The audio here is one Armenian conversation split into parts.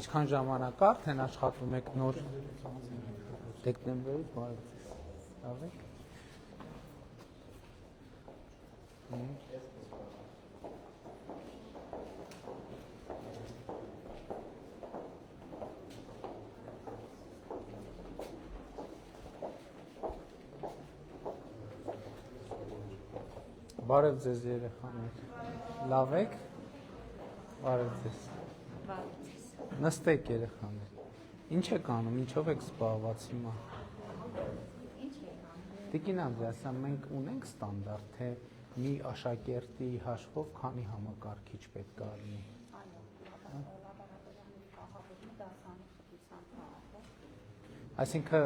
Ինչքան ժամանակ կա, արդեն աշխատում եք նոր դեկտեմբերից բարև ձեզ։ Լավ եք։ Բարև ձեզ երեխաներ։ Լավ եք։ Բարև ձեզ։ Նստեք երեխաներ։ Ինչ եք անում, ինչով եք զբաղված հիմա։ Տիկին Անդրեասյան, մենք ունենք ստանդարտ, թե մի աշակերտի հաշվով քանի համակարգիչ պետք է լինի։ Այսինքն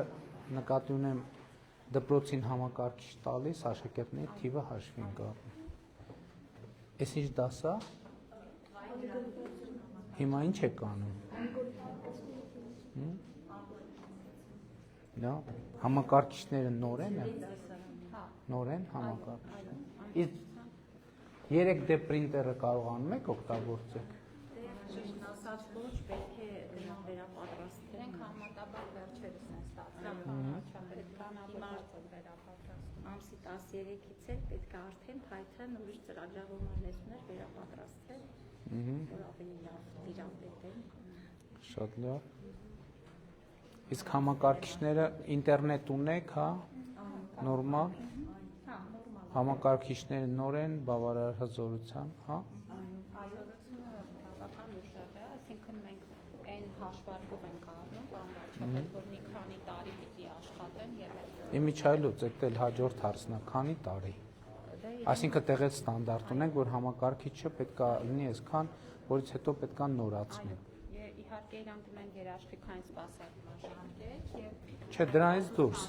նկատի ունեմ դպրոցին համակարգիչ տալիս աշակերտների թիվը հաշվի ենք առնում։ Էս ինչ դաս է։ Հիմա ինչ եք անում։ Լավ, համակարգիչները նոր են։ Նոր են համակարգիչները։ Իսկ 3D պրինտերը կարողանում եք օգտագործել։ Ճիշտ ասած ոչ, պետք է դրանք վերապատրաստենք, համատաբար վերջերս են ստացել, ամսի 13-ից էլ պետք է արդեն Python ուրիշ ծրագրավորման լեզուներ վերապատրաստել, որ ավելի լավ տիրապետեն։ Շատ լավ։ Իսկ համակարգիչները ինտերնետ ունեք, հա, նորմալ։ Համակարգիչները նոր են, բավարար հզորության, հա։ Այսինքն մենք այն հաշվարկով ենք առնում, բան վարչապետ, որ մի քանի տարի պիտի աշխատեն եւ Իմիջայլոց էլ հաջորդ հարցն է, քանի տարի։ Այսինքն տեղել ստանդարտ ունենք, որ համակարգիչը պետք է լինի այսքան, որից հետո պետք է նորացնել։ Իհարկե իրանք ունեն երաշխիքային սպասարկման ժամկետ եւ Չէ, դրանից դուրս։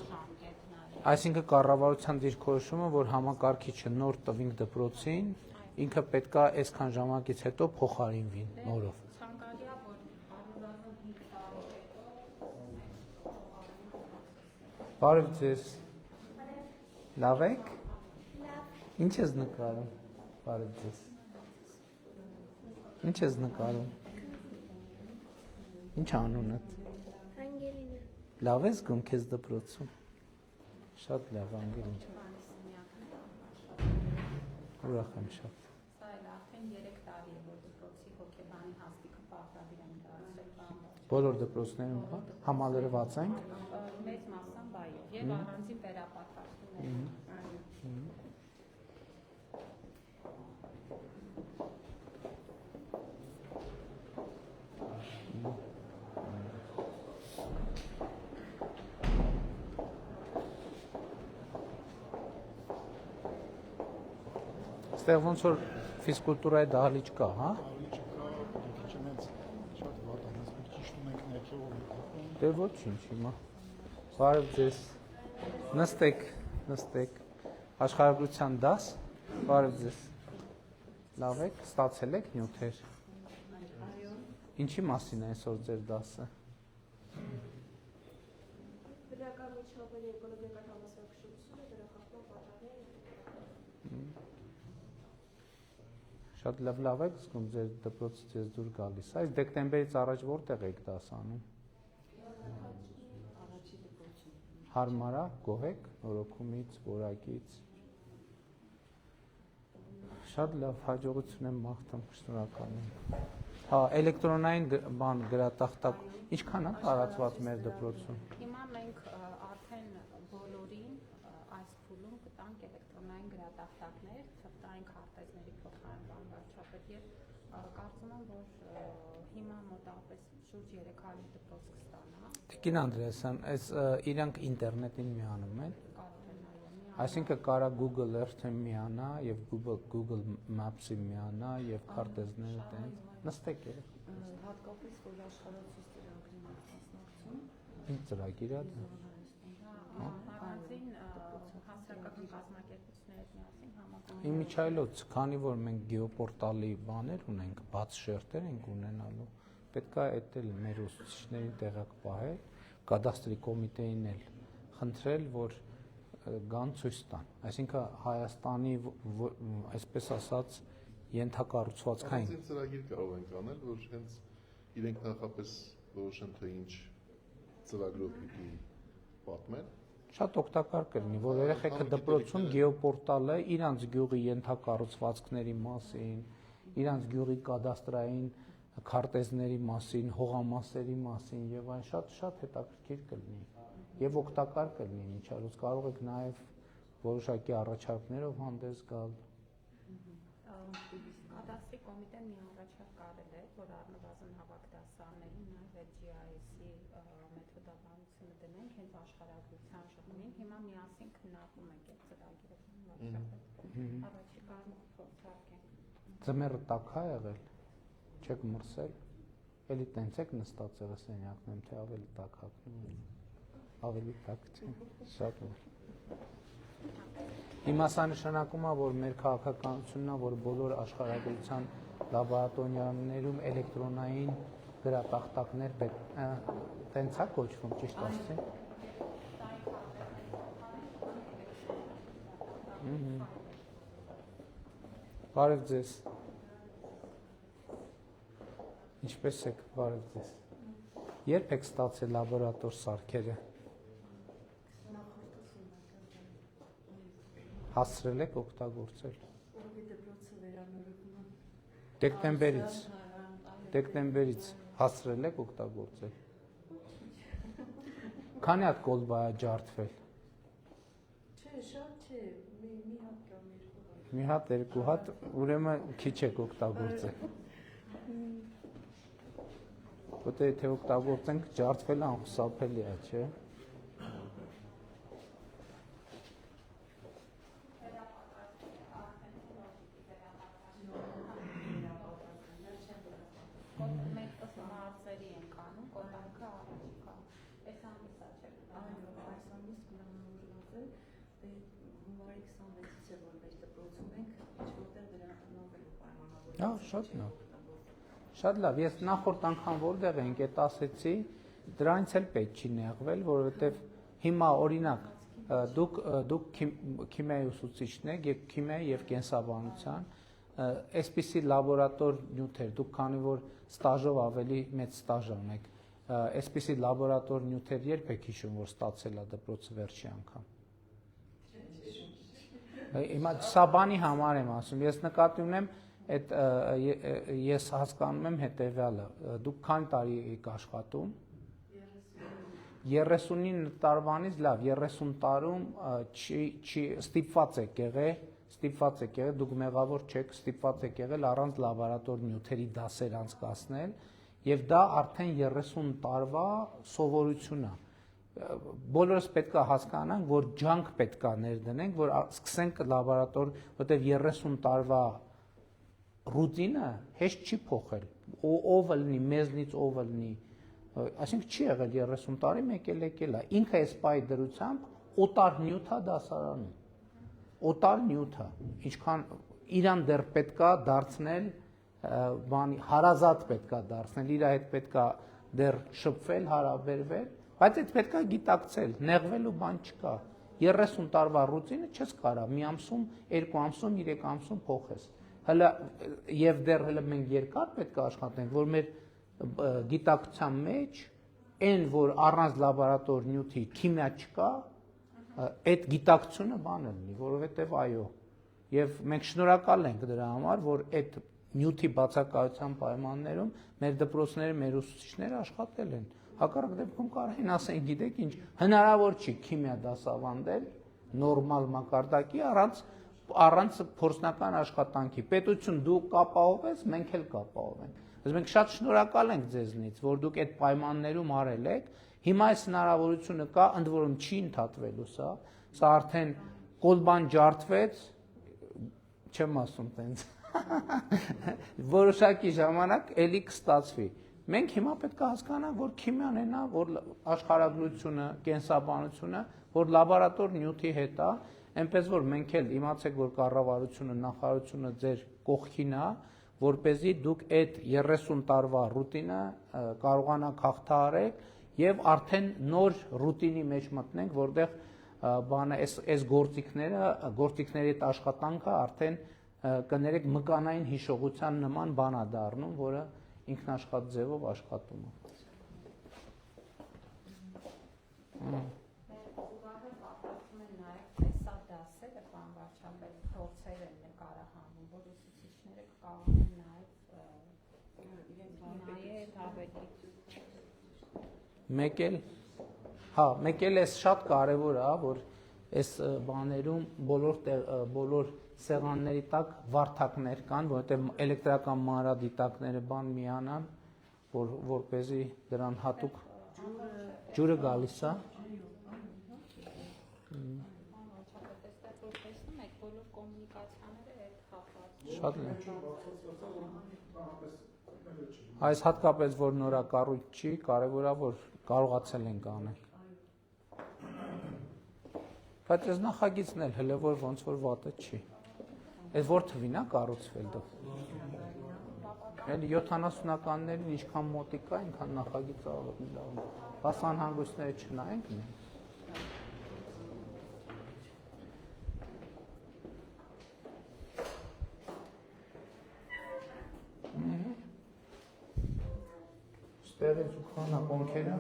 Այսինքն կառավարության դիրքորոշումը, որ համակարգիչը նոր տվինք դպրոցին, ինքը պետք է այսքան ժամանակից հետո փոխարինվի նորով։ Բարև ձեզ։ Լավ եք։ Ինչ ես նկարում։ Բարև ձեզ։ Ինչ ես նկարում։ Ինչ անունդ։ Անգելինա։ Լավ ես գում քեզ դպրոցում։ Շատ լավ, Անգելին։ Ուրախ եմ շատ։ Սա էլ արդեն 3 տարի է, որ դպրոցի հոգեբանի հաստիքը պարտադիր են դարձել։ Բոլոր դպրոցներում համալրված ենք։ Մեծ մասամբ այո, եւ առանձին վերապատրաստում են։ Ստեղ ոնց որ ֆիզկուլտուրայի դահլիճ կա, հա։ Դե ոչինչ հիմա։ Բարև ձեզ։ Նստեք, նստեք։ Աշխարհագրության դաս։ Բարև ձեզ։ Լավ եք, ստացել եք նյութեր։ Ինչի մասին է այսօր ձեր դասը։ Բնական միջավայրի էկոլոգիական համասարակշռությունը, վերախախտման պատճառները։ Շատ լավ եք զգում ձեր դպրոցից ես դուր գալիս։ Այս դեկտեմբերից առաջ որտեղ եք դաս անում։ Հարմար է, գոհ եք նորոգումից, որակից։ Շատ լավ, հաջողություն եմ մաղթում, շնորհակալ եմ։ Հա, էլեկտրոնային բան գրատախտակ, ինչքան է տարածված մեր դպրոցում։ Հիմա մենք արդեն բոլորին այս փուլում կտանք էլեկտրոնային գրատախտակներ, թղթային քարտեզների փոխարեն բան վարչապետ եւ կարծում եմ, որ հիմա մոտավորապես շուրջ 300 դպրոց կստանա։ Տիկին Անդրեասյան, այս իրանք ինտերնետին միանում են։ Այսինքն կարա Google Earth-ը միանա եւ Google Maps-ը միանա եւ քարտեզները տենց։ Նստեք երեք։ Հատկապես որ աշխարհացույց ծրագրին մասնակցում։ Ինչ ծրագիր է դա։ Առանձին հասարակական կազմակերպությունների հետ միասին համագործակցություն։ Իմիջայլոց, քանի որ մենք գեոպորտալի բաներ ունենք, բաց շերտեր ենք ունենալու, պետք է այդ էլ մեր ուսուցիչներին տեղակ պահել, կադաստրի կոմիտեին էլ խնդրել, որ գան ցույց տան։ Այսինքն Հայաստանի այսպես ասած ենթակառուցվածքային ծրագիր կարող ենք անել, որ հենց իրենք նախապես որոշեն թե ինչ ծրագրով պիտի պատմեն։ Շատ օգտակար կլինի, որ երեխեքը դպրոցում գեոպորտալը իրանց գյուղի ենթակառուցվածքների մասին, իրանց գյուղի կադաստրային քարտեզների մասին, հողամասերի մասին եւ այն շատ հետաքրքիր կլինի եւ օգտակար կլինի միջազգ կարող եք նաեւ որոշակի առաջարկներով հանդես գալ։ Կադաստրի կոմիտեն մի առաջարկ արել է, որ առնվազն հավաք դասարաններին նաև GIS-ի մեթոդաբանությունը դնենք հենց աշխարհագրության շրջանին։ Հիմա միասին քննարկում ենք այդ ծրագիրը։ Առաջիկայում փորձարկենք։ Ձմեռը տաք է եղել, չեք մրսել, էլի տենց եք նստած եղել սենյակներում, թե ավելի տաք հագնում, ավելի տաք չէ, շատ ուր։ Հիմա սա նշանակում է, որ մեր քաղաքականությունն է, որ բոլոր աշխարհագրության լաբորատորիաներում էլեկտրոնային գրատախտակներ տենց է կոչվում, ճիշտ ասեցի։ Բարև ձեզ։ Ինչպես եք, բարև ձեզ։ Երբ եք ստացել լաբորատոր սարքերը։ Հասցրել եք օգտագործել։ Դեկտեմբերից հասցրել եք օգտագործել։ Քանի հատ կոլբա է ջարդվել։ Չէ, շատ չէ, մի հատ կամ երկու հատ։ Մի հատ, երկու հատ, ուրեմն քիչ եք օգտագործել։ Որտե եթե օգտագործենք ջարդվելը անխուսափելի է, չէ՞։ Շատ լավ, ես նախորդ անգամ որտեղ ենք այդ ասեցի, դրանից էլ պետք չի նեղվել, որովհետև հիմա օրինակ դուք քիմիայի ուսուցիչն եք եւ քիմիայի եւ կենսաբանության, այսպիսի լաբորատոր նյութեր, դուք քանի որ ստաժով ավելի մեծ ստաժ ունեք, այսպիսի լաբորատոր նյութեր երբ եք հիշում, որ ստացել է դպրոցը վերջի անգամ։ Հիմա սա բանի համար եմ ասում, ես նկատի ունեմ այդ ես հասկանում եմ հետևյալը, դուք քանի տարի եք աշխատում։ 39 տարվանից լավ, 30 տարում ստիպված եք եղել, դուք մեղավոր չեք, ստիպված եք եղել առանց լաբորատոր նյութերի դասեր անցկացնել, եւ դա արդեն 30 տարվա սովորություն է։ Բոլորս պետք է հասկանանք, որ ջանք պետք է ներդնենք, որ սկսենք լաբորատոր, որտեղ 30 տարվա ռուտինը հեշտ չի փոխել, ով լինի, մեզնից ով լինի, այսինքն չի եղել 30 տարի, մեկ էլ եկել է, ինքը այս պայի դրությամբ օտար նյութ է դասարանում, օտար նյութ է, ինչքան իրան դեռ պետք է դարձնել, հարազատ պետք է դարձնել, իր հետ պետք է դեռ շփվել, հարաբերվել, բայց այդ պետք է գիտակցել, նեղվելու բան չկա, 30 տարվա ռուտինը չես կարա, մի ամսում, 2 ամսում, 3 ամսում փոխես, եւ դեռ հələ մենք երկար պետք է աշխատենք, որ մեր գիտակցության մեջ այն որ առանց լաբորատոր նյութի քիմիա չկա, այդ գիտակցությունը բանը լինի, որովհետեւ այո, եւ մենք շնորհակալ ենք դրա համար, որ այդ նյութի բացակայության պայմաններում մեր դպրոցները, մեր ուսուցիչները աշխատել են։ Հակառակ դեպքում կարող են ասեն, գիտեք ինչ, հնարավոր չի քիմիա դասավանդել նորմալ մակարդակի առանց փորձնական աշխատանքի։ Պետություն դու կապահովես, մենք էլ կապահովենք։ Բայց մենք շատ շնորհակալ ենք ձեզնից, որ դուք այդ պայմաններում արել եք։ Հիմա այս հնարավորությունը կա, ընդ որում չի ընդհատվելու սա։ Սա արդեն կոլբան ջարդվեց, չեմ ասում տենց։ Որոշակի ժամանակ էլի կստացվի։ Մենք հիմա պետք է հասկանանք, որ քիմիան այն է, որ աշխարհագրությունը, կենսաբանությունը, որ լաբորատոր նյութի հետ է, այնպես որ մենք էլ իմացեք, որ կառավարությունը, նախարարությունը ձեր կողքին է, որպեսզի դուք այդ 30 տարվա ռուտինը կարողանաք հաղթահարել եւ արդեն նոր ռուտինի մեջ մտնենք, որտեղ բանը այս գործիքների այդ աշխատանքը արդեն կներեք մկանային հիշողության նման բան է դառնում, որը ինքնաշխատ ձևով աշխատում է։ Ուղղակի պատրաստում են նաև տեսակ դասերը, բան վարչապետ փորձեր են նկարահանում, որ ուսուցիչները կարողանան նաև ավելի մեկ էլ էս շատ կարևոր է, որ այս բաներում բոլոր սեղանների տակ վարդակներ կան, որովհետև էլեկտրական մանրադիտակները բան միանան, որպեսզի դրան հատուկ ջուրը գալիս է։ բոլոր կոմունիկացիաները այդ խախված։ Շատ լավ։ Այս հատկապես որ նորակառույց չի, կարևոր է որ կարողացել ենք անել։ Բայց այս նախագիծն էլ հələ որ ոնց որ վատը չի։ Այս որ թվին է կառուցվել դա։ Էլ 70-ականներին ինչքան մոտիկ է, այնքան նախագիծը ավելի լավ է։ Բաց անհանգույցները չնայենք մենք։ Ստեղից ու քանա կոնքերը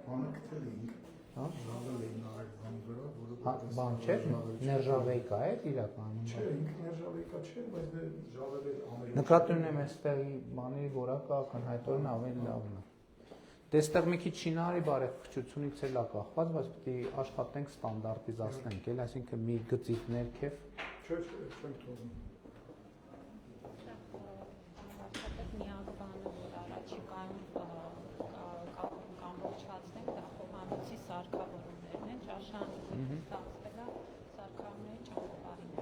Բանը գտել էինք, ժավել էին այդ բանի վրա, որը բան չէր, ներժավեյկա էր իրականում։ չէ, ինքը ներժավեկա չէ, բայց դե ժավել էր ամեն Նկատի ունեմ այստեղի բաների որակը ակնհայտորեն ավելի լավն է։ Դե այստեղ մի քիչ շինարարի բարեփոխությունից էլ է կախված, բայց պետք է աշխատենք ստանդարտիզացնենք, էլ այսինքն մի գծիկ ներքև չէ, չեմ թողնում։ Միակ բանը, որ առաջիկայում կամորջացնենք, դա խոհանոցի սարքավորումներն են, ճաշարանը ստացվել է սարքավորումների ճանապարհին։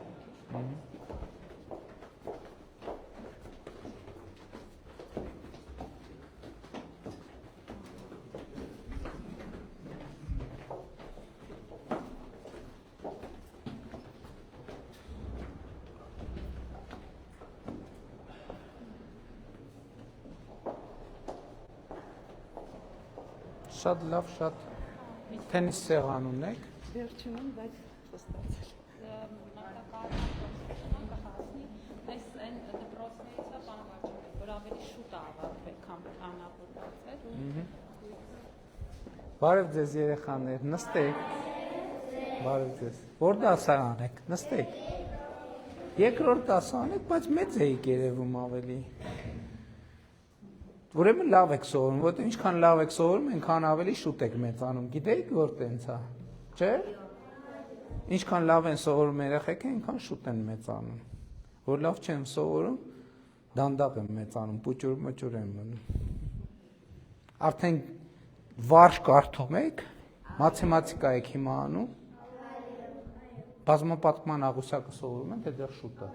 շատ լավ, շատ թենիս սեղան ունեք։ Վերջինում, բայց խոստացել։ Այս այն դպրոցներից է բանավարչապետ, որ ավելի շուտ է ավարտվել, քան պլանավորված էր։ Բարև ձեզ երեխաներ, նստեք։ Բարև ձեզ։ Որ դասարան եք, նստեք։ Երկրորդ դասարան եք, բայց մեծ էիք երևում ավելի։ Ուրեմն լավ եք սովորում, որտեղ ինչքան լավ եք սովորում, այնքան ավելի շուտ եք մեծանում։ Գիտեիք որ տենց է, չէ՞։ Ինչքան լավ են սովորում երեխեքը, այնքան շուտ են մեծանում։ Որ լավ չեն սովորում, դանդաղ են մեծանում, պուճուր-մճուր են մնում։ Արդեն վարժ կարդում եք, մաթեմատիկա եք հիմա անում, բազմապատկման աղյուսակը սովորում են, թե դեռ շուտ է։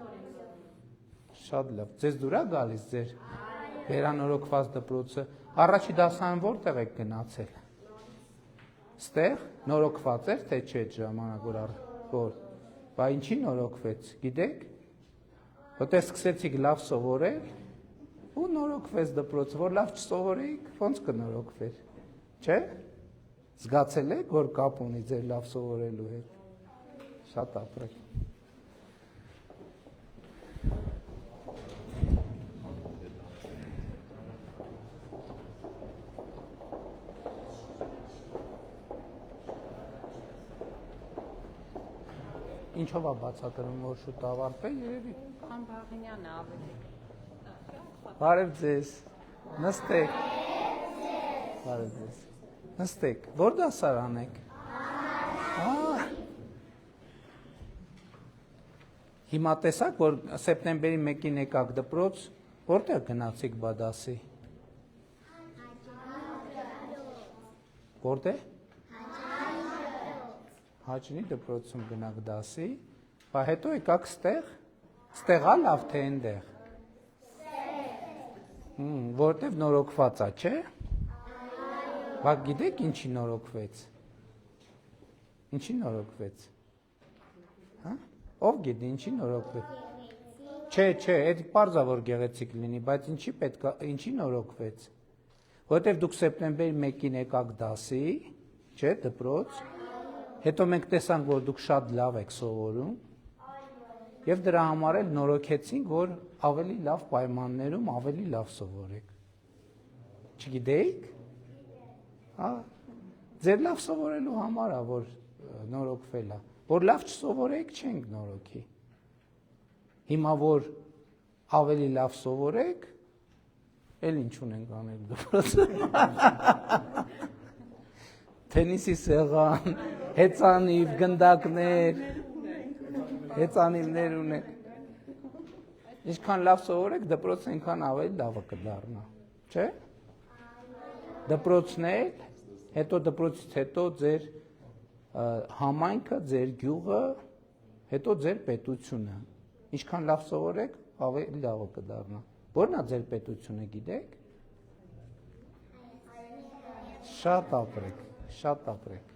Շատ լավ։ Ձեզ դուր է գալիս ձեր վերանորոգված դպրոցը։ Առաջի դասարան որտեղ եք գնացել։ Ստեղ նորոգված էր, թե չէ ժամանակ որ բա ինչի նորոգվեց, գիտեք։ Որտեղ սկսեցիք լավ սովորել ու նորոգվեց դպրոցը, որ լավ չսովորեիք, ոնց կնորոգվեր։ Չէ՞։ Զգացել եք, որ կապ ունի ձեր լավ սովորելու հետ։ Շատ ապրեք։ Ինչով է բացատրում, որ շուտ ավարտվել, երևի։ Քան Բաղինյանը ավելի։ Բարև ձեզ։ Նստեք։ Բարև ձեզ։ Նստեք։ Որ դասարան եք։ Հիմա տեսաք, որ սեպտեմբերի 1-ին եկաք դպրոց, որտեղ գնացիք բադասի։ Որտեղ։ Հաճնի դպրոցում գնաք դասի, բա հետո եկաք ստեղ, ստեղա լավ թե այնտեղ։ Որտեղ նորոգված է, չէ։ Բա գիտեք ինչի նորոգվեց։ Ինչի նորոգվեց։ Հա։ Ով գիտի ինչի նորոգվեց։ Չէ, այդ պարզ է որ գեղեցիկ լինի, բայց ինչի պետք է, ինչի նորոգվեց։ Որտեղ դուք սեպտեմբերի 1-ին եկաք դասի, չէ, դպրոց։ Հետո մենք տեսանք, որ դուք շատ լավ եք սովորում եւ դրա համար էլ նորոգեցինք, որ ավելի լավ պայմաններում ավելի լավ սովորեք։ Չգիտեիք։ Հա։ Ձեր լավ սովորելու համար է, որ նորոգվել է։ Որ լավ չսովորեք, չենք նորոգի։ Հիմա որ ավելի լավ սովորեք, էլ ինչ ունենք անել դպրոցը։ Թենիսի սեղան, հեծանիվ, գնդակներ, հեծանիվներ ունենք։ Ինչքան լավ սովորեք, դպրոցը այնքան ավելի լավը կդառնա, չէ՞։ Դպրոցն էլ, հետո դպրոցից հետո ձեր համայնքը, ձեր գյուղը, հետո ձեր պետությունը։ Ինչքան լավ սովորեք, ավելի լավը կդառնա։ Որն է ձեր պետությունը, գիտեք։ Շատ ապրեք, շատ ապրեք։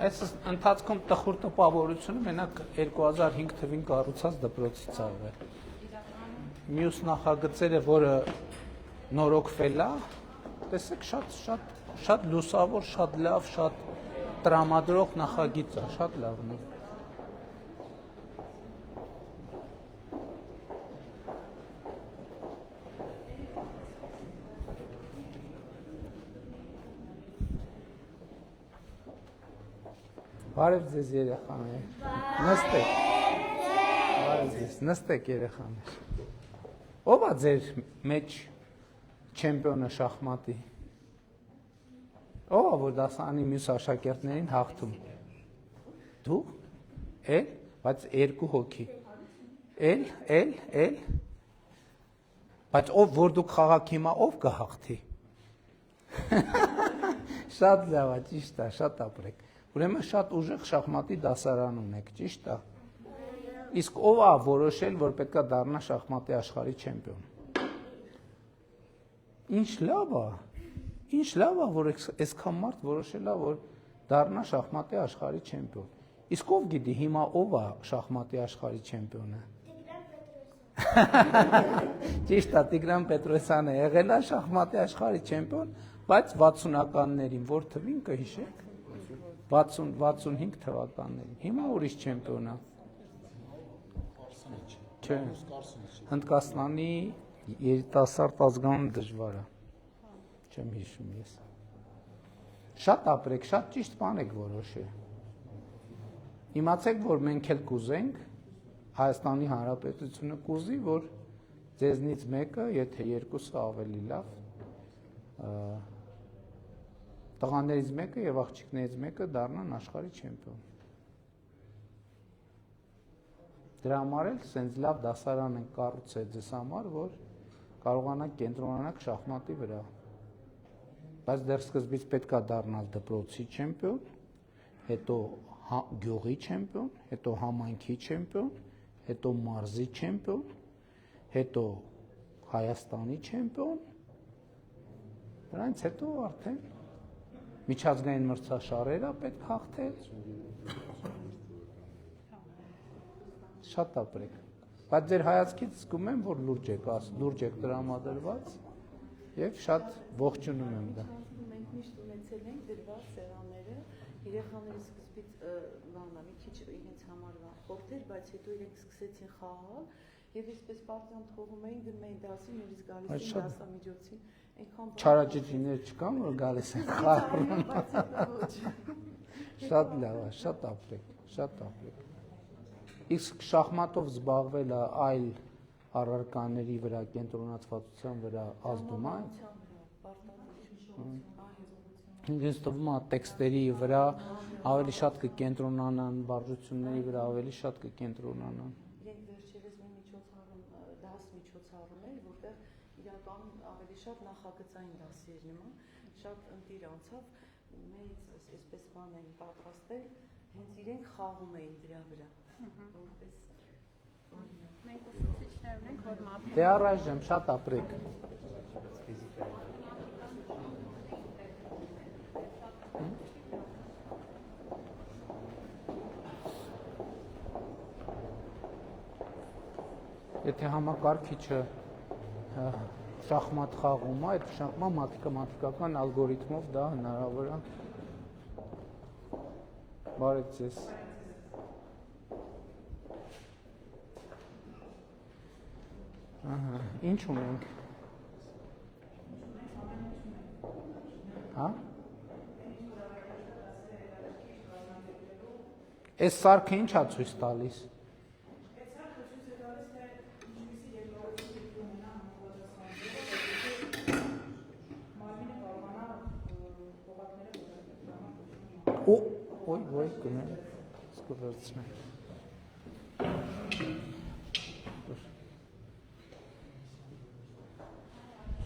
Այս ընթացքում տխուր տպավորությունը մենակ 2005 թվին կառուցած դպրոցից ա եղել։ Մյուս նախագծերը, որը նորոգվել է, տեսեք շատ լուսավոր, շատ լավ, շատ տրամադրող նախագիծ է, շատ լավն է։ Բարև ձեզ երեխաներ, նստեք, բարև ձեզ, նստեք երեխաներ, ով է ձեր մեջ չեմպիոնը շախմատի, ով է որ դասարանի մյուս աշակերտներին հաղթում, դու, էլ, բայց երկու հոգի, էլ, բայց ով որ դուք խաղաք հիմա ով կհաղթի, շատ լավ է, ճիշտ է, շատ ապրեք, ուրեմն շատ ուժեղ շախմատի դասարան ունեք, ճիշտ է։ Իսկ ով է որոշել, որ պետք է դառնա շախմատի աշխարհի չեմպիոն։ Ինչ լավ է, որ այսքան մարդ որոշել է, որ դառնա շախմատի աշխարհի չեմպիոն։ Իսկ ով գիտի հիմա ով է շախմատի աշխարհի չեմպիոնը։ Ճիշտ է, Տիգրան Պետրոսյանը եղել է շախմատի աշխարհի չեմպիոն, բայց 60-ականներին որ թվին կհիշեք։ 60-65 թվականներին։ Հիմա ուրիշ չեմպիոն է։ Չէ։ Հնդկաստանի երիտասարդ ազգանուն դժվար է։ Չեմ հիշում ես։ Շատ ապրեք, շատ ճիշտ բան եք որոշել։ Իմացեք, որ մենք էլ կուզենք, Հայաստանի Հանրապետությունը կուզի, որ ձեզնից մեկը, եթե երկուսը ավելի լավ, տղաներից մեկը եւ աղջիկներից մեկը դառնան աշխարհի չեմպիոն։ Դրա համար էլ սենց լավ դասարան են կառուցել ձեզ համար, որ կարողանաք կենտրոնանալ շախմատի վրա։ Բայց դեռ սկզբից պետք է դառնալ դպրոցի չեմպիոն, հետո գյուղի չեմպիոն, հետո համայնքի չեմպիոն, հետո մարզի չեմպիոն, հետո Հայաստանի չեմպիոն։ Դրանից հետո արդեն միջազգային մրցաշարերը պետք հաղթել։ Շատ ապրեք։ Բայց ձեր հայացքից զգում եմ, որ լուրջ եք տրամադրված եւ շատ ողջունում եմ դա։ Մենք միշտ ունեցել ենք դրված սեղանները, երեխաները սկզբից բանա մի քիչ իրենց համար խորթեր, բայց հետո իրենք սկսեցին խաղալ եւ այսպես պարտիան թողում էին դնում էին դասի, նորից գալիս էին դասամիջոցին։ Չարաճճիներ չկան, որ գալիս են խաղում։ Շատ լավ է, շատ ապրեք, շատ ապրեք։ Իսկ շախմատով զբաղվելը այլ առարկաների վրա, կենտրոնացվածության վրա ազդում է։ Ինձ թվում է տեքստերի վրա ավելի շատ կկենտրոնանան, վարժությունների վրա ավելի շատ կկենտրոնանան։ Իրենք վերջերս մի դաս միջոցառում էր, որտեղ իրականում ավելի շատ նախագծային դասեր նման, շատ ընտիր անցավ, մեծ այսպես բան էին պատրաստել, հենց իրենք խաղում էին դրա վրա։ Մենք ուսուցիչներ ունենք, որ մափ Դե առայժմ շատ ապրեք։ եթե համակարգիչը շախմատ խաղում է, այդ մաթեմատիկական ալգորիթմով դա հնարավոր է։ Բարև ձեզ։ Ահա, ինչ ունենք։ Հա? Այս սարքը ի՞նչ է ցույց տալիս։ Ոյ, գնա։ Սկսեցնեմ։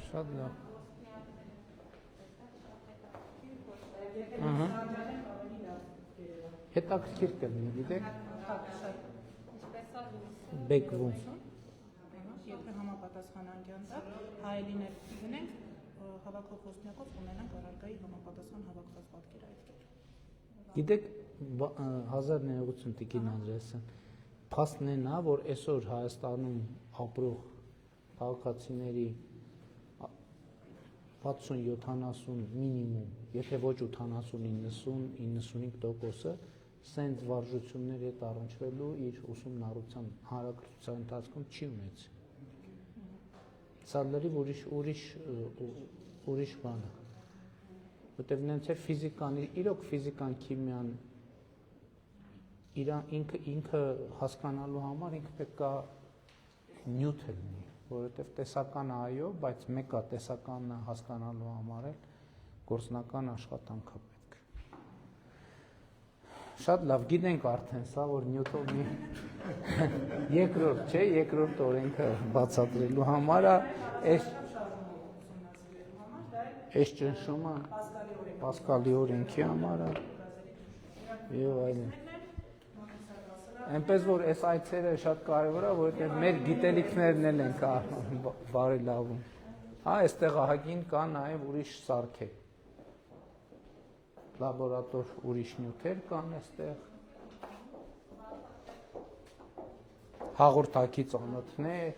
Շատ լավ։ Ահա։ Հետաքրքիր կլինի, գիտեք։ Բեկվում։ Եթե համապատասխանանկյան դա հայելիներ գնենք հավաքող խոսնակով ունենանք առարկայի համապատասխան հավաքված պատկերայքեր։ Գիտեք 1980 տիկին Անդրեասյան, փաստն է նա, որ այսօր Հայաստանում ապրող քաղաքացիների 60-70 մինիմում, եթե ոչ 80-90-95%-ը սենց վարժությունների հետ առնչվելու իր ուսումնառության հանրակրթության ընթացքում չի ունեցել։ Սա լրիվ ուրիշ բան է։ Որտեւ նենց է ֆիզիկան, իրոք ֆիզիկան, քիմիան ինքը հասկանալու համար ինքը պետք է նյութ լինի, որովհետեւ տեսական այո, բայց մեկը տեսականն հասկանալու համար էլ գործնական աշխատանք է պետք։ Շատ լավ, գիտենք արդեն սա, որ Նյուտոնի երկրորդ օրենքը բացատրելու համար է, այս ճնշումը Պասկալի օրենքի համար է եւ այլն։ Այնպես որ այս այցերը շատ կարևոր է, որովհետեւ մեր գիտելիքներն էլ են բարելավում։ Հա, այստեղ ահագին կա նաեւ ուրիշ սարքեր։ Լաբորատոր ուրիշ նյութեր կան այստեղ։ Հաղորդակի ծանոթներ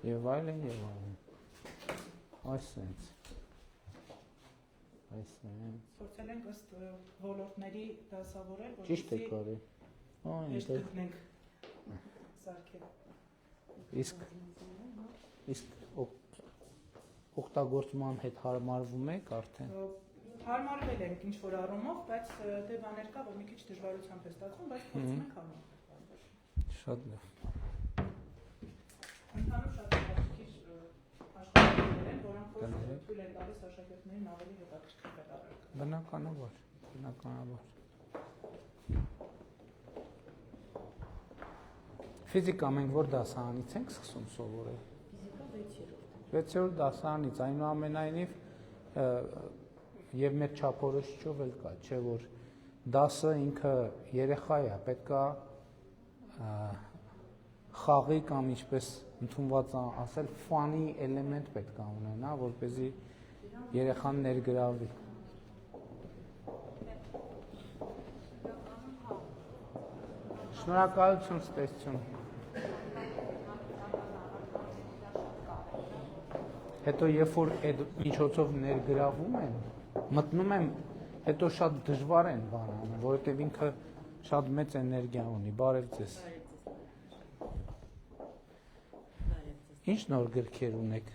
եւ այլն եւ այլն։ Այսպես։ Փորձել ենք ըստ ոլորտների դասավորել, Ճիշտ է կարի։ Հեշտ գտնենք սարքերը։ Իսկ օգտագործման հետ հարմարվում եք արդեն։ Հարմարվել ենք ինչ որ առումով, բայց դե բաներ կա, որ մի քիչ դժվարությամբ է ստացվում, բայց փորձում ենք հարմարվել։ Շատ լավ։ Ընդհանուր շատ քիչ աշխատանքներ են, որոնք թույլ են տալիս աշակերտներին ավելի հետաքրքիր կատարել։ Բնականաբար։ Ֆիզիկա մենք որ դասարանից ենք սկսում սովորել։ Ֆիզիկա 6-րդ դասարանից, այնուամենայնիվ եւ մեր չափորոշիչով էլ կա, չէ՞ որ դասը ինքը երեխա է, պետքա խաղի կամ ինչպես ընդունված ասել ֆանի էլեմենտ պետքա ունենա, որպեսզի երեխան ներգրավվի։ Շնորհակալություն, ստեսություն։ Հետո երբ որ այդ միջոցով ներգրավում են, մտնում եմ, հետո շատ դժվար են բան անում, որովհետև ինքը շատ մեծ էներգիա ունի։ Բարև ձեզ։ Ինչ նոր գրքեր ունեք։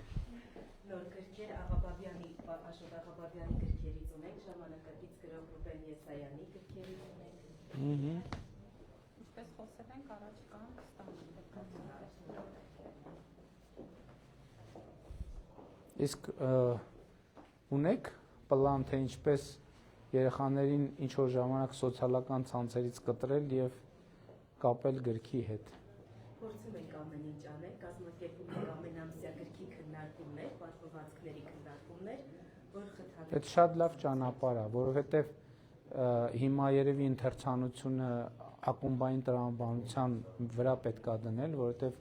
Նոր գրքեր Աղաբաբյանի, Աշոտ Աղաբաբյանի գրքերից ունենք, ժամանակակից գրող Ռուբեն Եսայանի գրքերից ունենք։ Ինչպես խոսել ենք, առաջ կան ստանում Իսկ ունեք պլան, թե ինչպես երեխաներին ինչ որ ժամանակ սոցիալական ցանցերից կտրել եւ կապել գրքի հետ։ Փորձում ենք ամեն ինչ անել, կազմակերպում ենք ամենամսյա գրքի քննարկումներ, պատմվածքների քննարկումներ, որ խթանեն։ Այդ շատ լավ ճանապարհ է, որովհետեւ հիմա երևի ընթերցանությունը ակումբային տրամաբանության վրա պետք է դնել, որովհետեւ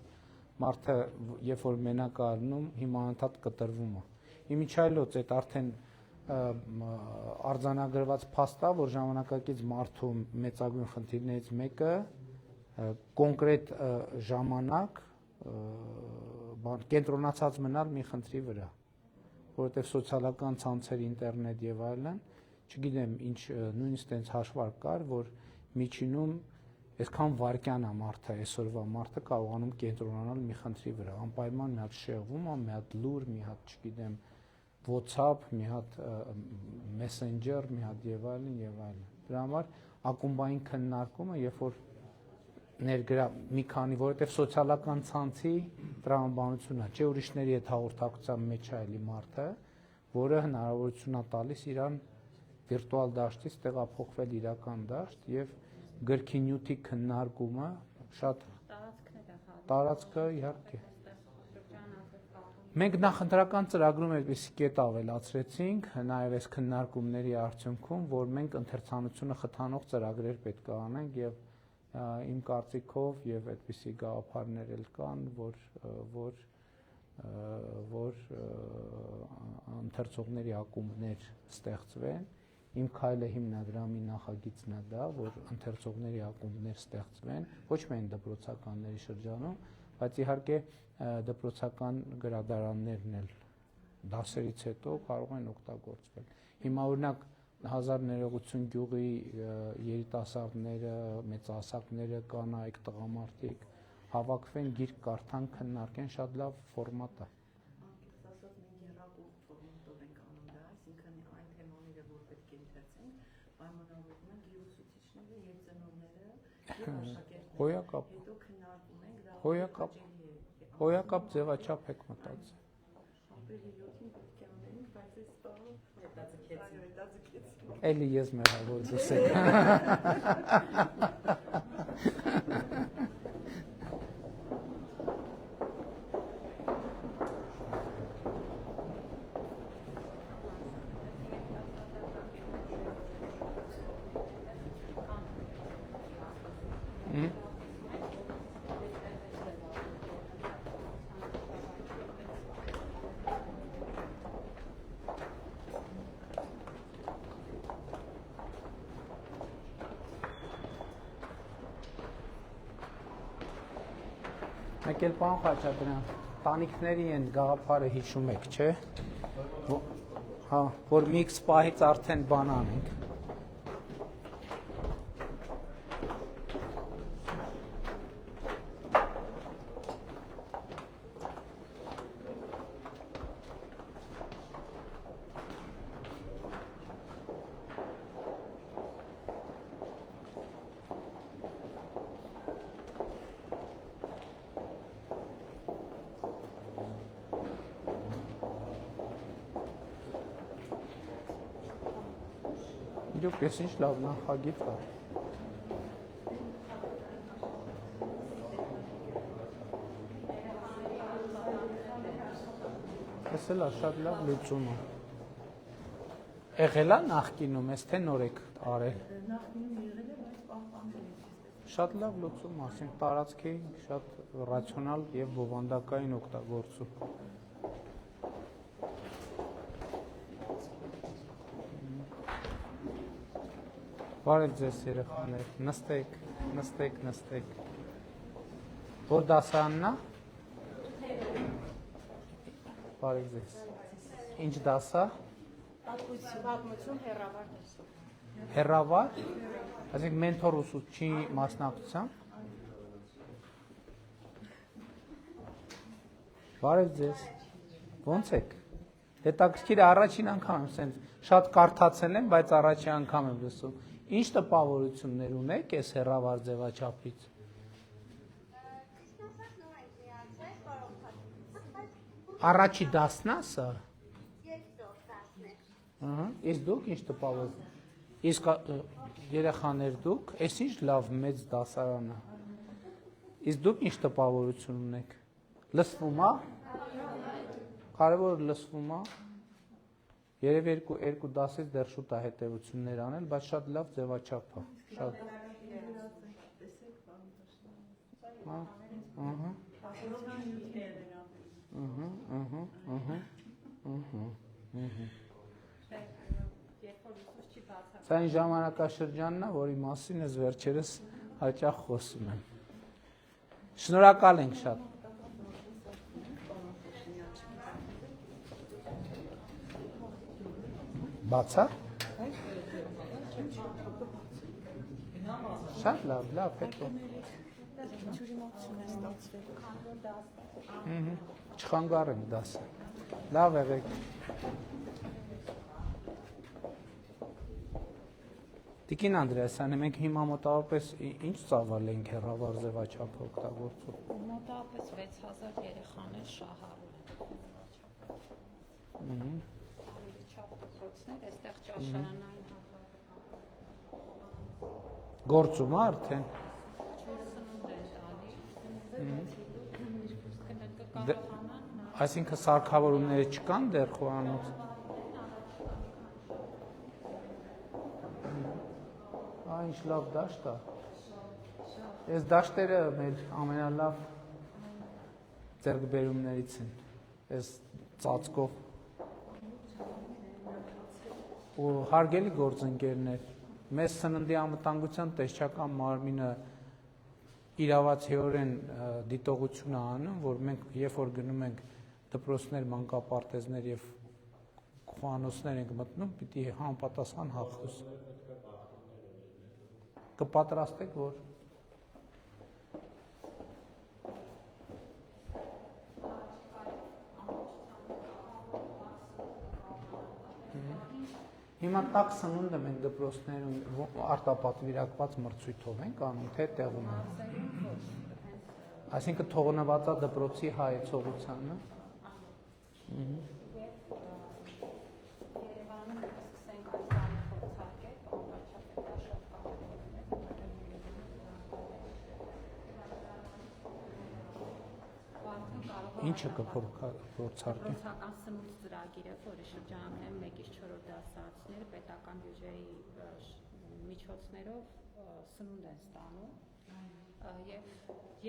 մարդը երբ որ մենակ է առնում, հիմա անդադ կտրվում է։ Իմիջայլոց այդ արդեն արձանագրված փաստ է, որ ժամանակակից մարդու մեծագույն խնդիրներից մեկը կոնկրետ ժամանակ բան կենտրոնացած մնալ մի խնդրի վրա, որովհետև սոցիալական ցանցեր, ինտերնետ եւ այլն, չգիտեմ, ինչ նույնիսկ այնց հաշվարկ կար, որ միջինում այսքան վարկյան է մարդը, այսօրվա մարդը կարողանում կենտրոնանալ մի խնդրի վրա, անպայման մի հատ շեղում, մի հատ լուր, մի հատ, չգիտեմ, WhatsApp, մի հատ Messenger, մի հատ եւ այլն եւ այլն։ Դրա համար ակումբային քննարկումը, երբ որ ներգրա մի քանի, որովհետև սոցիալական ցանցի տրամաբանությունն է, չէ ուրիշների հետ հաղորդակցության մեջ է էլի մարդը, որը հնարավորություն է տալիս իրան վիրտուալ դաշտից տեղափոխվել իրական դաշտ եւ գրքի նյութի քննարկումը շատ տարածքը իհարկե։ Մենք նախընտրական ծրագրում այդպիսի կետ ավելացրեցինք, նաև այս քննարկումների արդյունքում, որ մենք ընթերցանությունը խթանող ծրագրեր պետք է անենք եւ իմ կարծիքով եւ այդպիսի գաղափարներ էլ կան, որ ընթերցողների ակումբներ ստեղծվեն։ Իմ քայլը հիմնադրամի նախագիծն է դա, որ ընթերցողների ակումբներ ստեղծվեն, ոչ միայն դպրոցականների շրջանում, բայց իհարկե դպրոցական գրադարաններն էլ դասերից հետո կարող են օգտագործվել։ Հիմա օրինակ Հազար ներողություն գյուղի երիտասարդները, մեծահասակները, կանայք, տղամարդիկ հավաքվեն, գիրք կարդան, քննարկեն, շատ լավ ֆորմատ է։ Ասած մենք երրորդ ֆորմատով ենք անում դա, այսինքն այն թեմաները, որ պետք է ընթերցենք, պայմանավորվում ենք եւ ուսուցիչները եւ ծնողները եւ աշակերտները։ Հոյակապ։ Հետո քննարկում ենք դա։ Հոյակապ ձևաչափ եք մտածել։ Ապրիլի 7-ին պետք է անենք, բայց այս տաղը հետաձգեցին։ Էլի ես մեղավոր դուս եք։ Մեկ էլ պարոն Խաչատրյան, տանիքների են գաղափարը հիշում եք, չէ՞։ Հա, որ մի X պահից արդեն բան անենք։ Իրոք ես ինչ լավ նախագիծ է։ Ես էլ շատ լավ լուծում է։ Եղել է նախկինում, ես թե նոր եք արել։ Նախկինում եղել է, բայց պահպանվել է։ Շատ լավ լուծում, ասենք տարածքի շատ ռացիոնալ եւ բովանդակային օգտագործում։ Բարև ձեզ երեխաներ, նստեք։ Որ դասարանն է։ Բարև ձեզ։ Ինչ դաս է։ Պատմություն հեռավար դասը։ Հեռավար։ Այսինքն մենթոր ուսուցչի մասնակցությամբ։ Բարև ձեզ։ Ո՞նց եք։ Հետաքրքիր առաջին անգամ եմ սենց շատ կարդացել եմ, բայց առաջին անգամ եմ լսում։ Ինչ տպավորություններ ունեք այս հեռավար ձևաչափից։ Առաջի դասն է սա։ Ահա, իսկ դուք ինչ տպավորություն։ Իսկ երեխաներ դուք, այս ինչ լավ մեծ դասարան է։ Իսկ դուք ինչ տպավորություն ունեք։ Լսվում է։ Կարևորը լսվում է։ Երևի երկու դասից դեռ շուտ է հետևություններ անել, բայց շատ լավ ձևաչափ է։ Շատ։ Հա, ահա։ Սա այն ժամանակաշրջանն է, որի մասին ես վերջերս հաճախ խոսում եմ։ Շնորհակալ ենք շատ։ Բացա։ Շատ լավ, հետո։ Չխանգարենք դասը։ Լավ եղեք։ Տիկին Անդրեասյանը, մենք հիմա մոտավորապես ինչ ծավալ ենք հեռավար ձևաչափ օգտագործում։ Մոտավորապես 6000 երեխան է շահառու են։ Չափ դպրոցներ, այստեղ ճաշարանային Գործում է արդեն։ Այսինքն սարքավորումները չկան դեռ խոհանոց։ Ինչ լավ դաշտ է։ Այս դաշտերը մեր ամենալավ ձեռքբերումներից են։ Այս ծածկով։ Ու հարգելի գործընկերներ, մեզ սննդի անվտանգության տեսչական մարմինը իրավացիորեն դիտողություն է անում, որ մենք երբ որ գնում ենք դպրոցներ, մանկապարտեզներ եւ խոհանոցներ ենք մտնում, պիտի համապատասխան հաղթოს։ Կպատրաստեք, որ հիմա տաք սնունդը մենք դպրոցներում արտապատվիրակված մրցույթով ենք անում, թե տեղում ենք։ Այսինքն թողնվածա դպրոցի հայեցողությանը։ Ինչը կփորձարկի։ Դպրոցական սնունդ ծրագիրը, որի շրջանում են 1-ից 4-րդ դասարանցիները պետական բյուջեի միջոցներով սնունդ են ստանում եւ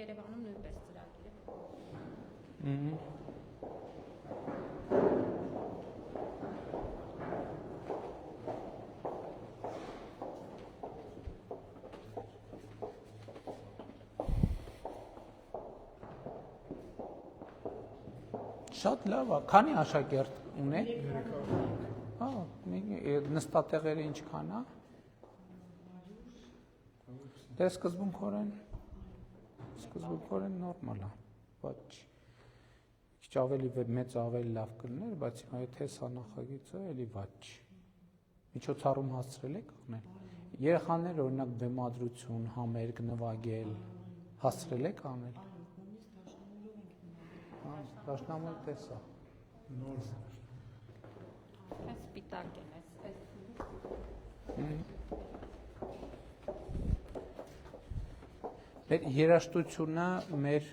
Երևանում նույնպես ծրագիրը Շատ լավ է, քանի աշակերտ ունեք։ Հա, նստատեղերը ինչքան է։ Դե սկզբունքորեն նորմալ է, բայց քիչ ավելի մեծ ավելի լավ կլներ, բայց հիմա եթե սա նախագիծը էլի վատ չի։ Միջոցառում հասցրել եք անել։ Երեխաներ օրինակ բեմադրություն, համերգ նվագել, հասցրել եք անել։ Դաշնամուր տեսա։ Այս սպիտակ են, այս Մեր երաժշտությունը մեր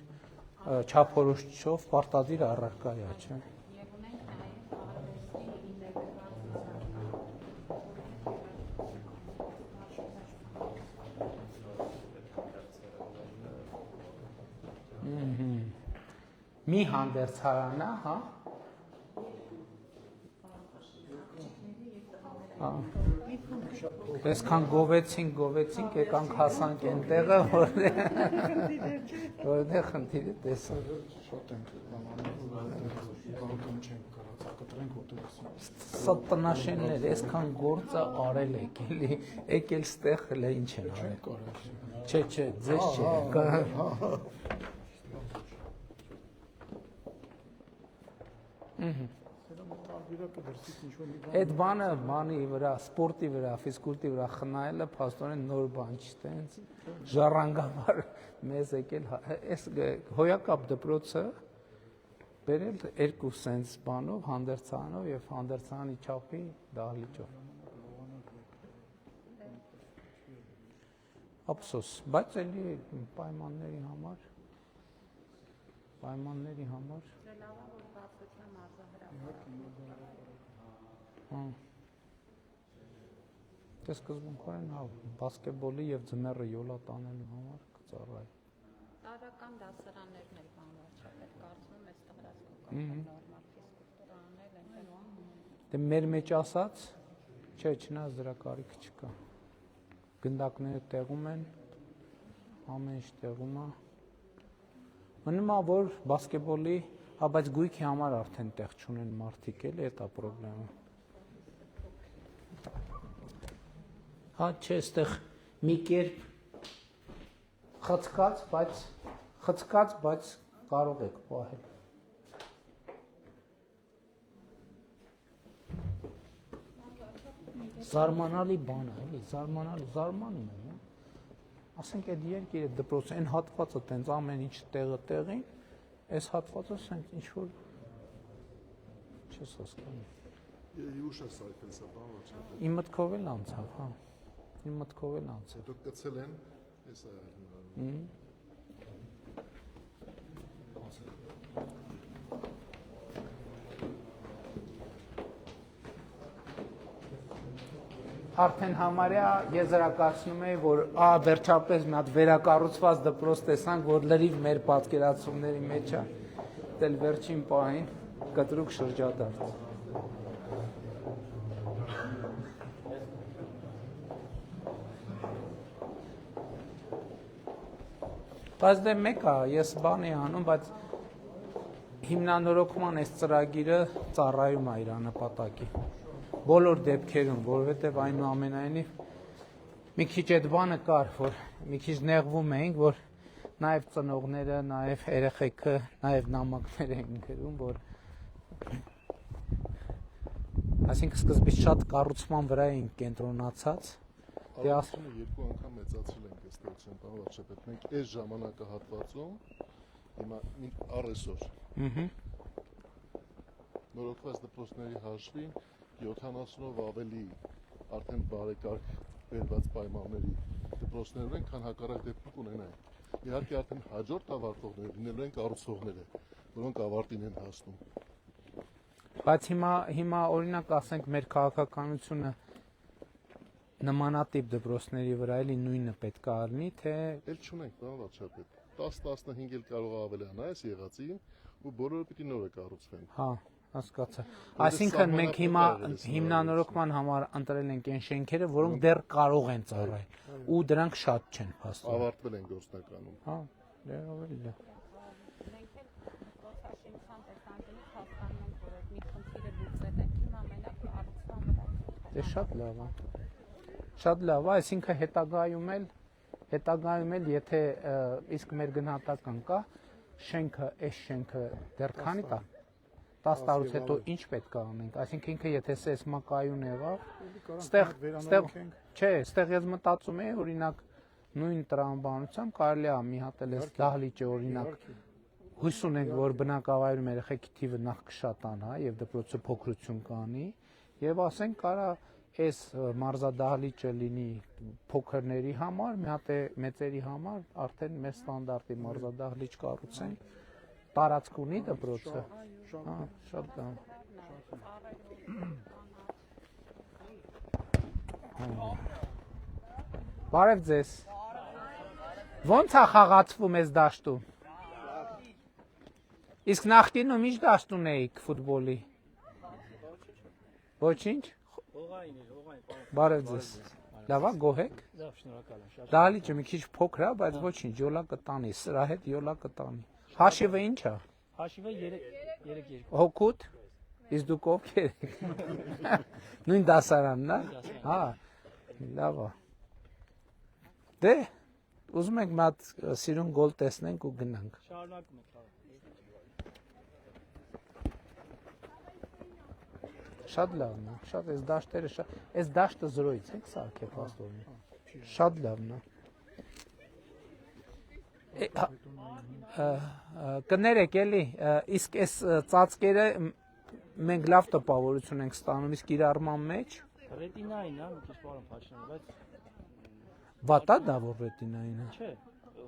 չափորոշիչով պարտադիր առարկա է, չէ՞։ Եվ ունենք նաև արվեստի ինտեգրացիա։ Մի հանդերձարանա, հա։ Այսքան գովեցինք, եկանք հասանք այնտեղը, որտեղ խնդիրը տեսա։ Շատ ենք բավական չենք կարած կտրենք որտեղ։ Սա տնաշեններ, այսքան գործը արել եք, էլի, եկել ստեղ հələ ինչ են արել։ Չէ, ձեզ չէ։ Այդ բանի վրա, սպորտի վրա, ֆիզկուլտի վրա խնայելը փաստորեն նոր բան չի, տենց ժառանգաբար մեզ եկել, այս հոյակապ դպրոցը բերել երկու սենց բանով, հանդերձանով եւ հանդերձանի չափի դահլիճով։ Ափսոս, բայց էլի պայմանների համար Դե սկզբունքորեն հա բասկետբոլի եւ ձմեռը յոլա տանելու համար կծառայի։ Տարական դասարաններն էլ բանվարչապետ կարծում եմ այստեղ հրաշքական նորմալ ֆիզկուլտուրաներ են։ Դե մեր մեջ ասած, չէ, չնայած դրա կարիք չկա։ Գնդակները տեղում են, ամեն ինչ տեղում է։ Մնում է որ բասկետբոլի, հա բայց գույքի համար արդեն տեղ չունեն մարդիկ, էլի դա պրոբլեմը։ Հա, չէ, այստեղ մի կերպ խցկած, բայց կարող եք պահել։ Զարմանալի բան է, էլի, զարմանում եմ, ասենք այդ երկիրը դպրոց, այն հատվածը տենց ամեն ինչ տեղը տեղին, այս հատվածը սենց ինչ-որ չես հասկանում։ Ուշ է սայթել սա բան, ոչ։ Իմ մտքով էլ անցավ, հա։ Իմ մտքով էլ անցավ։ Հետո կցել են, այս է հիմնարանը։ Արդեն համարյա եզրակացնում էի, որ վերջապես մի հատ վերակառուցված դպրոց տեսանք, որ լրիվ մեր պատկերացումների մեջ է, դել վերջին պահին կտրուկ շրջադարձ։ Բայց դե մեկ է, ես բան էի անում, բայց հիմնանորոգման այս ծրագիրը ծառայում է իր նպատակի։ Բոլոր դեպքերում, որովհետև այնուամենայնիվ մի քիչ այդ բանը կար, որ մի քիչ նեղվում էինք, որ նաև ծնողները, նաև երեխեքը, նաև նամակներ էին գրում, որ այսինքն սկզբից շատ կառուցման վրա էին կենտրոնացած։ Արդյունքը երկու անգամ մեծացրել ենք այս տեքստին, բան վարչապետ։ Մենք այս ժամանակահատվածում հիմա առեսօր նորոգված դպրոցների հաշվին 70-ով ավելի արդեն բարեկարգ վերված պայմանների դպրոցներ են, քան հակառակ դեպքում կունենային։ Իհարկե արդեն հաջորդ ավարտողները լինելու են կառուցողները, որոնք ավարտին են հասնում։ Բայց հիմա օրինակ ասենք մեր քաղաքականությունը նմանատիպ դպրոցների վրա էլի նույնը պետք է առնի, թե Էլ չունենք, բան վարչապետ։ 10-15 էլ կարող է ավելանա այս եղածին, ու բոլորը պիտի նորը կառուցվեն։ հա, հասկացա։ Այսինքն մենք հիմա հիմնանորոգման համար ընտրել ենք այն շենքերը, որոնք դեռ կարող են ծառայել, ու դրանք շատ չեն փաստորեն։ Ավարտվել են գործնականում։ Հա, դե ավելի լավ։ Մենք էլ փոխաշինության տեսանկյունից հասկանում ենք, որ այդ մի խնդիրը լուծել ենք, հիմա մենակ կառուցման վրա։ Դե շատ լավ է։ Շատ լավ է, այսինքն հետագայում էլ եթե իսկ մեր գնահատական կա, այս շենքը դեռ քանի տա 10 տարուց հետո ինչ պետք է անենք, այսինքն ինքը եթե սեյսմակայուն եղավ, ստեղ ես մտածում եմ, օրինակ նույն տրամաբանությամբ կարելի է մի հատ էլ այս դահլիճը օրինակ հույս ունենք, որ բնակավայրում երեխեքի թիվը նախ կշատանա եւ դպրոցը փոքրություն կանի եւ ասենք կարա այս մարզադահլիճը լինի փոքրների համար, մի հատ է մեծերի համար, արդեն մեր ստանդարտի մարզադահլիճ կառուցենք, տարածք ունի դպրոցը։ Հա, շատ լավ։ Բարև ձեզ։ Ո՞նց է խաղացվում այս դաշտում։ Իսկ նախկինում ինչ դաշտ ունեիք ֆուտբոլի։ Ոչինչ։ Բարև ձեզ։ Լավ է, գոհ եք։ Լավ, շնորհակալ եմ, շատ։ Դահլիճը մի քիչ փոքր է, բայց ոչինչ, յոլա կտանի, սրա հետ յոլա կտանի։ Հաշիվը ինչ է։ Հաշիվը 3-2։ Հոգուտ։ Իսկ դուք ովքեր եք։ Նույն դասարանն է։ Հա։ Լավ է։ Դե, ուզում ենք մի հատ սիրուն գոլ տեսնենք ու գնանք։ Շարունակում ենք։ Շատ լավն է, շատ այս դաշտերը շատ, այս դաշտը զրոյից եք սարքել պաստորնի, շատ լավն է։ Կներեք էլի, իսկ այս ծածկերը մենք լավ տպավորություն ենք ստանում, իսկ իրարման մեջ։ Ռետինային է, մի քիչ բառը փաչնում, բայց Վատա դա որ ռետինային է։ չէ,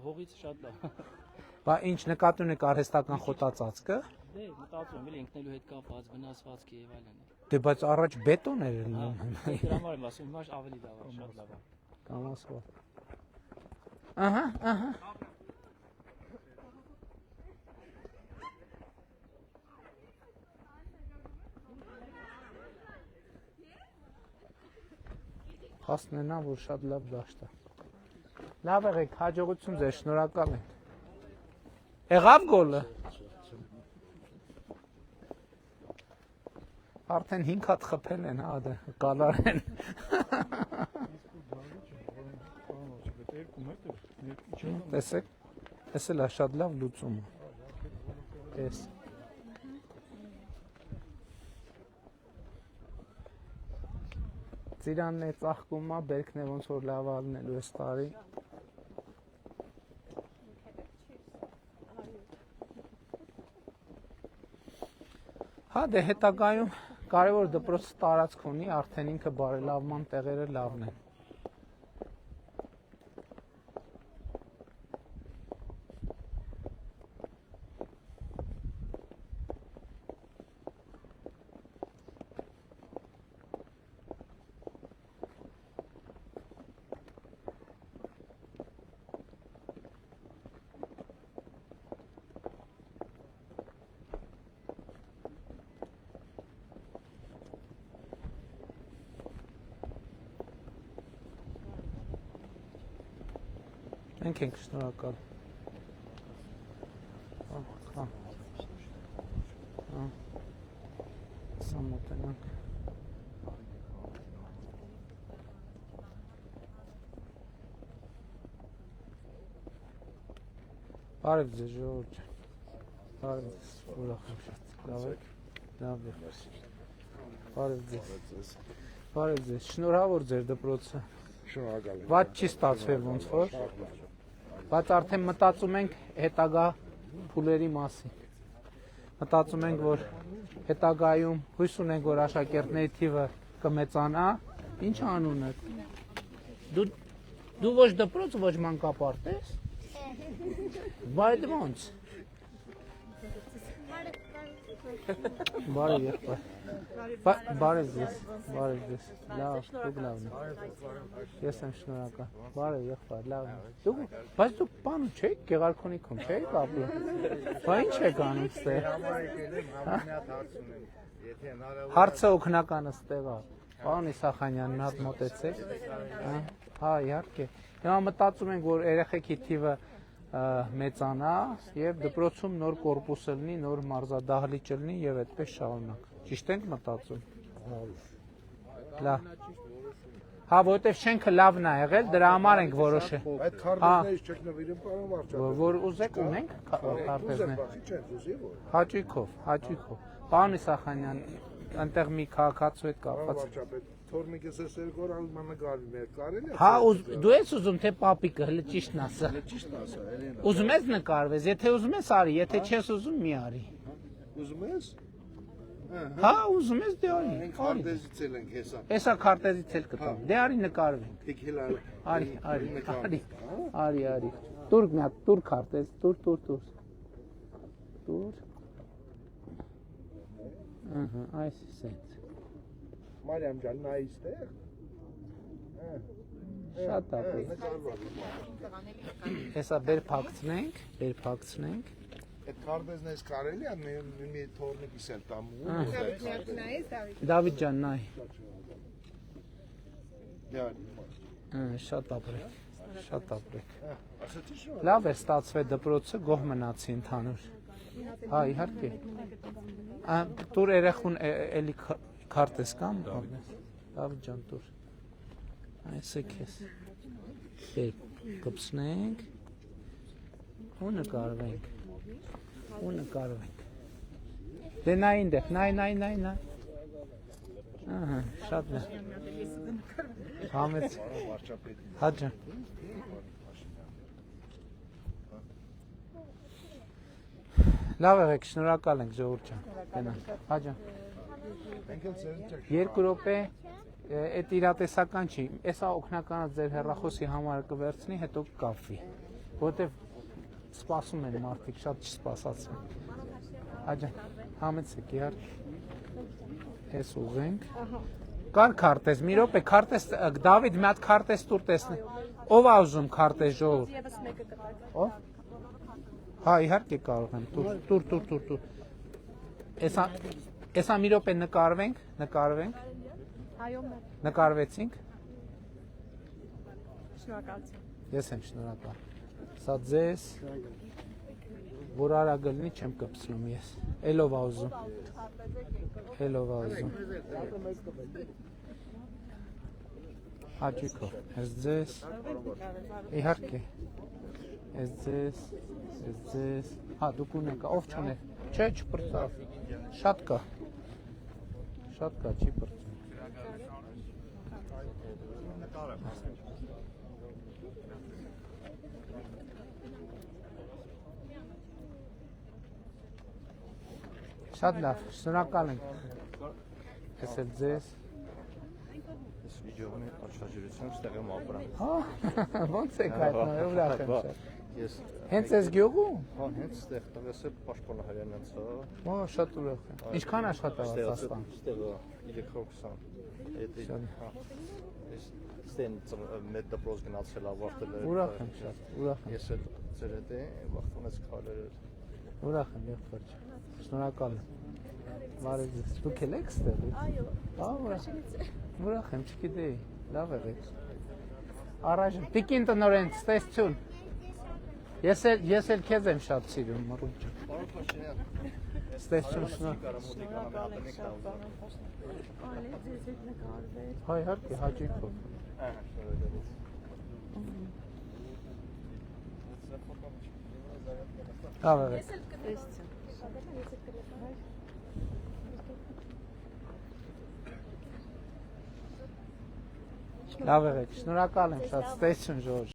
հողից շատ լավ։ Բա ինչ նկատի ունեք արհեստական խոտածածկը։ Դե, մտածում եմ, ինքնելու հետ կապված վնասվածքի եւ այլն։ Դե բայց առաջ բետոն էր լինում։ Դրա համար եմ ասում, հիմա ավելի լավ է, շատ լավ է։ Կանասվա։ Ահա, ահա։ Հասնենա, որ շատ լավ դաշտ է։ Լավ եղեք, հաջողություն ձեզ, շնորհակալ ենք։ Եղավ գոլը։ Արդեն 5 հատ խփել են, հա, դա կալար են։ Տեսեք, էս էլ է շատ լավ լուծումը։ Էս։ Ծիրանն է ծաղկում է, բերքն է ոնց որ լավ ալնելու էս տարի։ Հա դե հետագայում կարևոր դպրոցը տարածք ունի, արդեն ինքը բարելավման տեղերը լավն են։ Մենք ենք շնորհակալ։ Հա։ Սա մոտենանք։ Բարև ձեզ ժողովուրդ ջան։ Բարև ձեզ, ուրախ եմ շատ։ Լավ եք։ Լավ եք։ Բարև ձեզ։ Բարև ձեզ։ Շնորհավոր ձեր դպրոցը։ Շնորհակալ եմ։ Ված չի ստացվել ոնց որ։ Բայց արդեն մտածում ենք հետագա փուլերի մասին։ Մտածում ենք, որ հետագայում հույս ունենք, որ աշակերտների թիվը կմեծանա։ Ինչ անունը։ Դու ոչ դպրոց, ոչ մանկապարտ ես։ Բայց ոնց։ Բարև եղբայր։ Բարև ձեզ, բարև ձեզ։ Լավ, դուք լավն եք։ Ես եմ շնորհակալ։ Բարև եղբայր, լավն եք։ Բայց դուք բան չեք, Գեղարքունիքում չեք ապրում։ Բա ինչ եք անում ստեղ։ Հարցը օգնականը ստեղ է։ Պարոն Իսախանյան, մի հատ մոտեցեք։ Հա, իհարկե։ Հիմա մտածում ենք, որ երեխեքի թիվը մեծանա եւ դպրոցում նոր կորպուս լինի, նոր մարզադահլիճ լինի եւ այդպես շարունակ։ Ճիշտ ենք մտածում։ Լավ։ Հա, որովհետեւ շենքը լավն է եղել, դրա համար ենք որոշել։ Այդ քարտեզներից չեք նվիրում, պարոն վարչապետ։ Որ ուզեք ունենք քարտեզներ։ Չենք ուզի որ։ Հաճույքով։ Պարոն Իսախանյան, այնտեղ մի քաղաքացու հետ կապված։ Վարչապետ, թորմիկս էս երկու օր նկարվի մեր կարելի է։ Հա, դու ես ուզում թե պապիկը, հələ ճիշտն ասա։ Ճիշտ ասա, Էլենա։ Ուզում ես նկարվես, եթե ուզում ես արի, եթե չես ուզում մի արի։ Ուզում ես։ Հա, ուզում ես դե արի։ Մենք քարտեզից էլ ենք հեսա։ Հեսա քարտեզից էլ կտամ։ Դե արի նկարվենք։ Թեքել Արի։ Տուր մի հատ, տուր քարտեզ, տուր։ Ահա, այսպես։ Մարիամ ջան, նա այստեղ։ Շատ ապրի։ Հեսա բեր փակցնենք։ Այդ քարտեզներից կարելի է մի թորմիկս էլ տամ։ Դավիթ ջան, նայ։ Դե Շատ ապրեք։ ասեցի շո։ Լավ է ստացվել դպրոցը, գոհ մնացի ընդհանուր։ Հա, իհարկե։ Տուր երախուն էլի քարտեզ կամ Դավիթ ջան, տուր։ Այսը քեզ։ Կպցնենք ու նկարվենք։ Դե նա ինտեղ, նայ։ Ահա, շատ լավ։ Համեց։ Հա ջան։ Լավ եղեք, շնորհակալ ենք ժողովուրդ ջան։ Գնանք։ Հա ջան։ Երկու րոպե այդ իրատեսական չի։ Էսա օգնականը ձեր հեռախոսի համարը կվերցնի, հետո կկապվի։ Որտեվ սպասում են մարդիկ, շատ չսպասացին։ Հա ջան, համեցեք իհարկե։ Էս ուղենք։ Կար քարտեզ, մի րոպե, քարտեզ, Դավիթ, մի հատ քարտեզ տուր տեսնի։ Ով ա ուզում քարտեզ ժողովուրդ։ Եվս մեկը կտակ։ Ո՞վ։ Հա, իհարկե կարող եմ, տուր։ Էսա մի րոպե նկարվենք։ Հայո մեր։ Նկարվեցինք։ Շնորհակալություն։ Ես եմ շնորհակալ։ Սա ձեզ, որ արագ լինի, չեմ կպցնում ես։ Էլով ա ուզում։ Հաճույքով։ Ես ձեզ։ Իհարկե։ Ես ձեզ։ Հա, դուք ունեք, ով չունե։ Չէ, չպրծավ։ Շատ կա, չի պրծում։ Շատ լավ, շնորհակալ ենք։ Ես էլ ձեզ։ Այս վիդեոն աչաջրություն ստեղ եմ ապրում։ Հա, ո՞նց եք հայտնվել, ուրախ եմ շատ։ Ես Հենց այս գյուղում։ հա հենց ստեղ տղես է պաշտպանահարյանց հա։ Ո, շատ ուրախ եմ։ Ինչքան աշխատավարձ աստան։ Ստեղ 320։ Էդի հա։ Ես ստեն մեծ դպրոց գնացել ավարտել։ Ուրախ եմ շատ, ուրախ եմ։ Ես էլ ձեր հետ վախտունից քալեր։ Ուրախ եմ եղբայր։ Շնորհակալ եմ։ Բարև ձեզ։ Դուք եք ստեղ։ Այո։ Ուրախ եմ, չգիտեի։ Լավ եղեք։ Առայժմ Տիկին տնօրեն, ցտեսություն։ Ես էլ քեզ եմ շատ սիրում, մռունչ։ Պարոն Փաշինյան, Ցտեսություն շնորհ։ Հայ իհարկե հաճույքով։ Լավ եղեք։ Լավ եղեք, շնորհակալ եմ շատ, ցտեսություն Ժորժ։